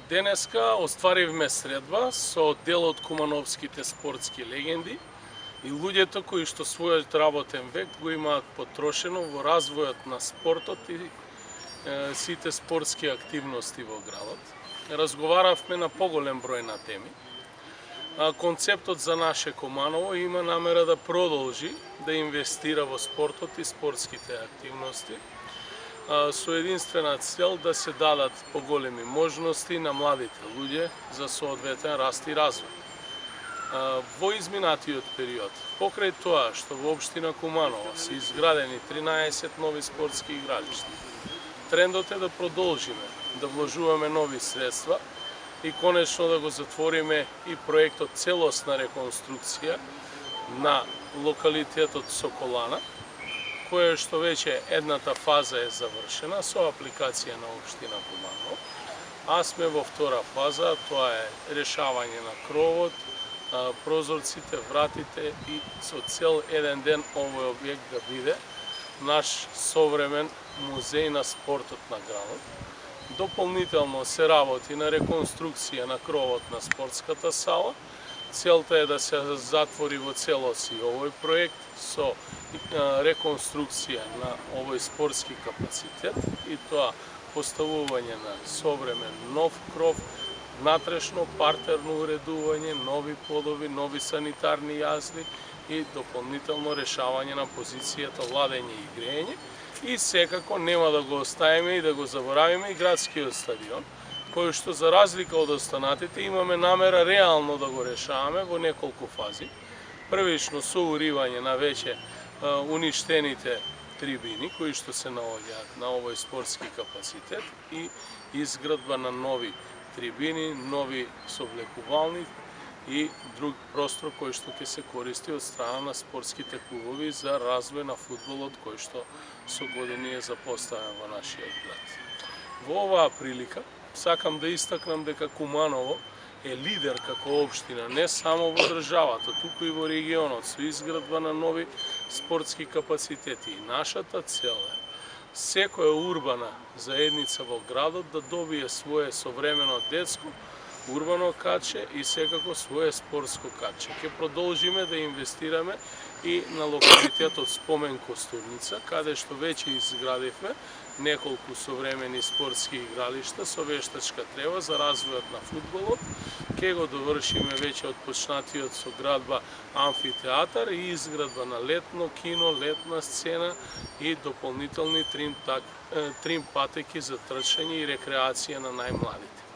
Денеска остваривме средба со дел од кумановските спортски легенди и луѓето кои што својот работен век го имаат потрошено во развојот на спортот и сите спортски активности во градот. Разговаравме на поголем број на теми. Концептот за наше Куманово има намера да продолжи да инвестира во спортот и спортските активности со единствена цел да се дадат поголеми можности на младите луѓе за соодветен раст и развој. Во изминатиот период, покрај тоа што во општина Куманово се изградени 13 нови спортски игралишта, трендот е да продолжиме да вложуваме нови средства и конечно да го затвориме и проектот целосна реконструкција на локалитетот Соколана, која што веќе едната фаза е завршена со апликација на општина Куманово, а сме во втора фаза, тоа е решавање на кровот, прозорците, вратите и со цел еден ден овој објект да биде наш современ музеј на спортот на градот. Дополнително се работи на реконструкција на кровот на спортската сала. Целта е да се затвори во целост и овој проект со реконструкција на овој спортски капацитет и тоа поставување на современ нов кров, внатрешно партерно уредување, нови подови, нови санитарни јазди и дополнително решавање на позицијата ладење и грејење. И секако нема да го оставиме и да го заборавиме и градскиот стадион, кој што за разлика од останатите имаме намера реално да го решаваме во неколку фази. Првично со уривање на веќе уништените трибини кои што се наоѓаат на овој спортски капацитет и изградба на нови трибини, нови соблекувални и друг простор кој што ќе се користи од страна на спортските клубови за развој на фудбалот кој што со години е запоставен во нашиот град. Во оваа прилика сакам да истакнам дека Куманово е лидер како општина не само во државата, туку и во регионот со изградба на нови спортски капацитети. И нашата цел е секоја урбана заедница во градот да добие свое современо детско урбано каче и секако свое спортско каче. Ќе продолжиме да инвестираме и на локалитетот Спомен Костурница, каде што веќе изградивме неколку современи спортски игралишта со вештачка трева за развојот на фудбалот. Ке го довршиме веќе отпочнатиот со градба амфитеатар и изградба на летно кино, летна сцена и дополнителни трим патеки за трчање и рекреација на најмладите.